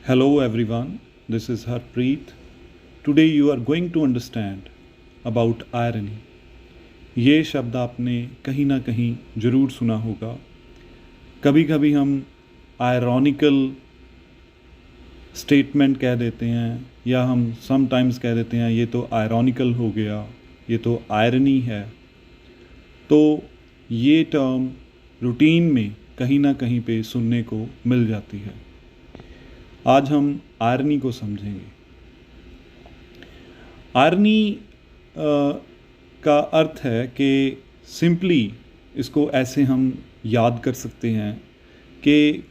Hello everyone, this is Harpreet. Today you are going to understand about irony. ये शब्द आपने कहीं ना कहीं ज़रूर सुना होगा. कभी कभी हम आयरॉनिकल स्टेटमेंट कह देते हैं या हम समटाइम्स कह देते हैं ये तो आयरॉनिकल हो गया, ये तो आयरनी है. तो ये टर्म रूटीन में कहीं ना कहीं पे सुनने को मिल जाती है. आज हम आयरनी को समझेंगे. आयरनी का अर्थ है कि सिंपली इसको ऐसे हम याद कर सकते हैं कि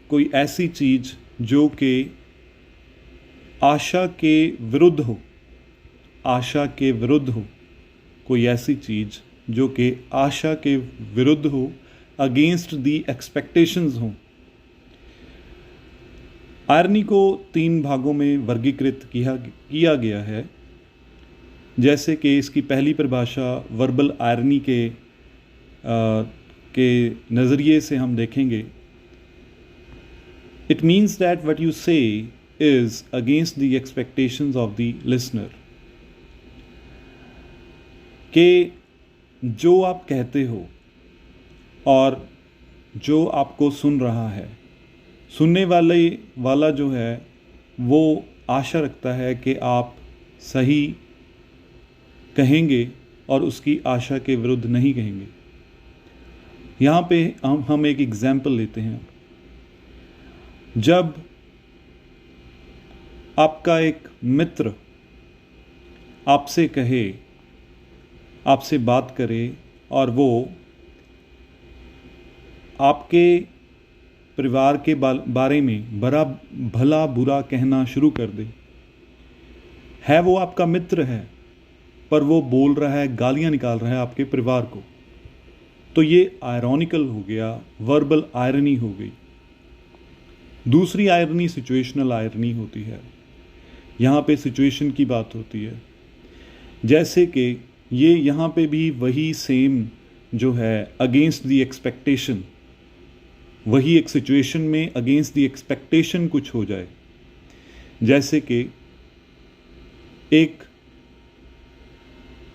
कोई ऐसी चीज़ जो कि आशा के विरुद्ध हो, आशा के विरुद्ध हो, कोई ऐसी चीज़ जो कि आशा के विरुद्ध हो, अगेंस्ट दी एक्सपेक्टेशंस हो. आयरनी को 3 भागों में वर्गीकृत किया गया है. जैसे कि इसकी पहली परिभाषा वर्बल आयरनी के नज़रिए से हम देखेंगे. It means that what you say is against the expectations of the listener. कि जो आप कहते हो और जो आपको सुन रहा है, सुनने वाला जो है वो आशा रखता है कि आप सही कहेंगे और उसकी आशा के विरुद्ध नहीं कहेंगे. यहाँ पे हम एक एग्जाम्पल लेते हैं. जब आपका एक मित्र आपसे कहे, आपसे बात करे और वो आपके परिवार के बारे में भला बुरा कहना शुरू कर दे. है वो आपका मित्र है पर वो बोल रहा है, गालियां निकाल रहा है आपके परिवार को. तो ये आयरॉनिकल हो गया, वर्बल आयरनी हो गई. दूसरी आयरनी सिचुएशनल आयरनी होती है. यहाँ पे सिचुएशन की बात होती है. जैसे कि ये यहाँ पे भी वही सेम जो है अगेंस्ट द एक्सपेक्टेशन, वही एक सिचुएशन में अगेंस्ट द एक्सपेक्टेशन कुछ हो जाए. जैसे कि एक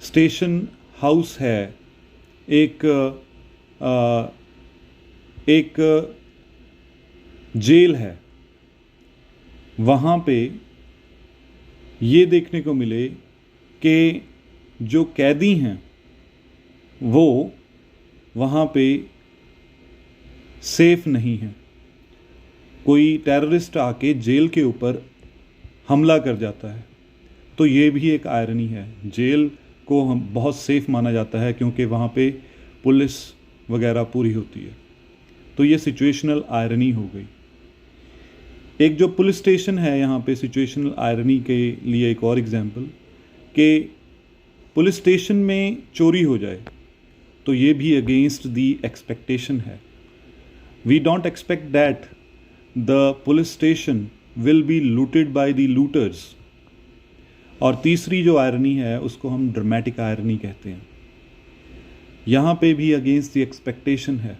स्टेशन हाउस है, एक जेल है. वहाँ पे ये देखने को मिले कि जो कैदी हैं वो वहाँ पे सेफ नहीं है. कोई टेररिस्ट आके जेल के ऊपर हमला कर जाता है. तो ये भी एक आयरनी है. जेल को हम बहुत सेफ माना जाता है क्योंकि वहाँ पे पुलिस वगैरह पूरी होती है. तो ये सिचुएशनल आयरनी हो गई. एक जो पुलिस स्टेशन है यहाँ पे सिचुएशनल आयरनी के लिए एक और एग्जांपल कि पुलिस स्टेशन में चोरी हो जाए तो ये भी अगेंस्ट दी एक्सपेक्टेशन है. We don't expect that the police station will be looted by the looters. और तीसरी जो आयरनी है उसको हम ड्रामेटिक आयरनी कहते हैं. यहाँ पे भी अगेंस्ट द एक्सपेक्टेशन है.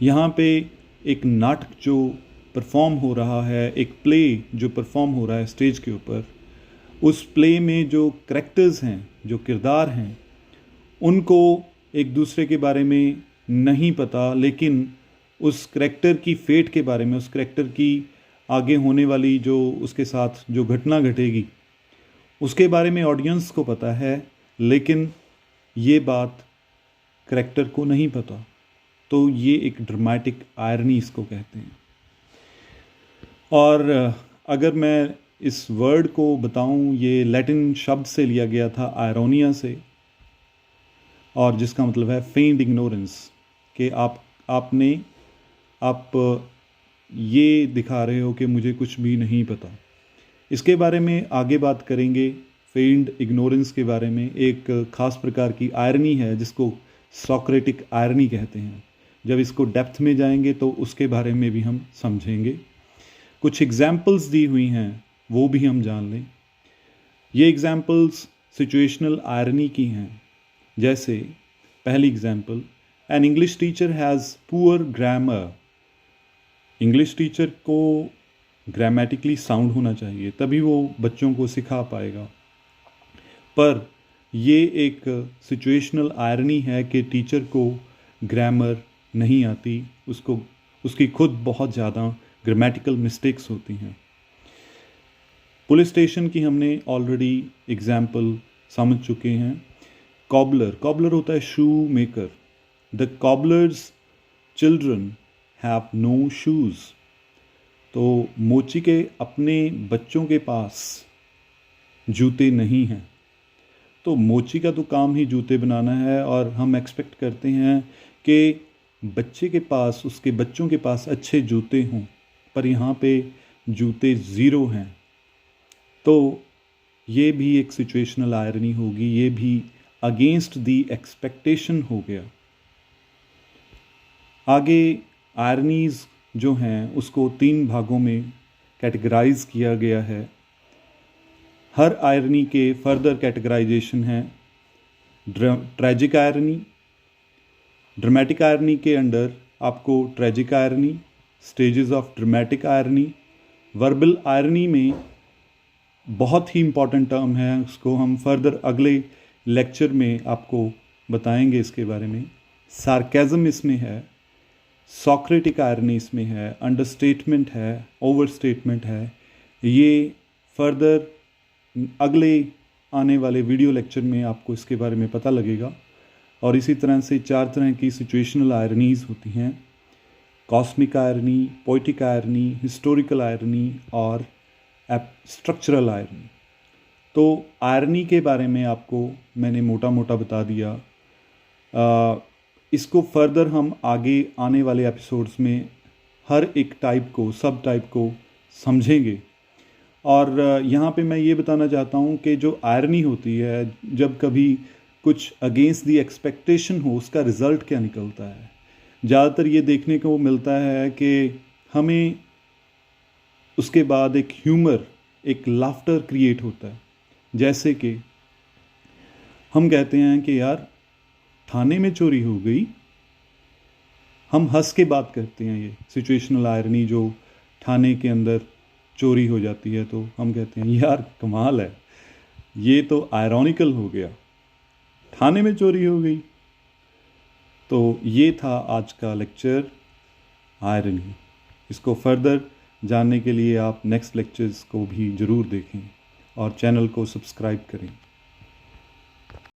यहाँ पे एक नाटक जो परफॉर्म हो रहा है, एक प्ले जो परफॉर्म हो रहा है स्टेज के ऊपर, उस प्ले में जो करैक्टर्स हैं, जो किरदार हैं, उनको एक दूसरे के बारे में नहीं पता, लेकिन उस करैक्टर की फेट के बारे में, उस करैक्टर की आगे होने वाली जो उसके साथ जो घटना घटेगी उसके बारे में ऑडियंस को पता है, लेकिन ये बात करैक्टर को नहीं पता. तो ये एक ड्रामेटिक आयरनी इसको कहते हैं. और अगर मैं इस वर्ड को बताऊं, ये लैटिन शब्द से लिया गया था, आयरोनिया से, और जिसका मतलब है फेंड इग्नोरेंस. कि आप ये दिखा रहे हो कि मुझे कुछ भी नहीं पता. इसके बारे में आगे बात करेंगे. फेंड इग्नोरेंस के बारे में एक ख़ास प्रकार की आयरनी है जिसको सोक्रेटिक आयरनी कहते हैं. जब इसको डेप्थ में जाएंगे तो उसके बारे में भी हम समझेंगे. कुछ एग्जाम्पल्स दी हुई हैं वो भी हम जान लें. ये एग्जाम्पल्स सिचुएशनल आयरनी की हैं. जैसे पहली example, an English teacher has poor grammar. English teacher को ग्रामेटिकली साउंड होना चाहिए, तभी वो बच्चों को सिखा पाएगा। पर ये एक सिचुएशनल आयरनी है कि टीचर को ग्रामर नहीं आती, उसकी खुद बहुत ज़्यादा ग्रामेटिकल मिस्टेक्स होती हैं। पुलिस स्टेशन की हमने ऑलरेडी एग्जाम्पल समझ चुके हैं। कॉबलर होता है shoemaker. The cobbler's children have no shoes. तो मोची के अपने बच्चों के पास जूते नहीं हैं। तो मोची का तो काम ही जूते बनाना है, और हम एक्सपेक्ट करते हैं कि उसके बच्चों के पास अच्छे जूते हों, पर यहाँ पे जूते ज़ीरो हैं। तो ये भी एक सिचुएशनल आयरनी होगी, ये भी अगेंस्ट दी एक्सपेक्टेशन हो गया। आगे आयरनीज जो हैं उसको 3 भागों में कैटेगराइज किया गया है। हर आयरनी के फर्दर कैटेगराइजेशन है। ट्रेजिक आयरनी, ड्रामेटिक आयरनी के अंडर आपको tragic irony, stages of dramatic irony, verbal irony में बहुत ही इम्पॉर्टेंट टर्म है, उसको हम फर्दर अगले लेक्चर में आपको बताएंगे इसके बारे में। सार्केज़म इसमें है, सॉक्रेटिक आयरनी इसमें है, अंडरस्टेटमेंट है, ओवरस्टेटमेंट है। ये फर्दर अगले आने वाले वीडियो लेक्चर में आपको इसके बारे में पता लगेगा। और इसी तरह से 4 तरह की सिचुएशनल आयरनीज़ होती हैं: cosmic irony, poetic irony, historical irony और स्ट्रक्चरल आयरनी। तो आयरनी के बारे में आपको मैंने मोटा मोटा बता दिया। इसको फर्दर हम आगे आने वाले एपिसोड्स में हर एक सब टाइप को समझेंगे। और यहाँ पे मैं ये बताना चाहता हूँ कि जो आयरनी होती है, जब कभी कुछ अगेंस्ट दी एक्सपेक्टेशन हो, उसका रिज़ल्ट क्या निकलता है। ज़्यादातर ये देखने को मिलता है कि हमें उसके बाद एक ह्यूमर, एक लाफ्टर क्रिएट होता है। जैसे कि हम कहते हैं कि यार थाने में चोरी हो गई, हम हंस के बात करते हैं। ये सिचुएशनल आयरनी जो थाने के अंदर चोरी हो जाती है, तो हम कहते हैं यार कमाल है, ये तो आयरॉनिकल हो गया, थाने में चोरी हो गई। तो ये था आज का लेक्चर आयरनी। इसको फर्दर जानने के लिए आप नेक्स्ट लेक्चर्स को भी ज़रूर देखें और चैनल को सब्सक्राइब करें।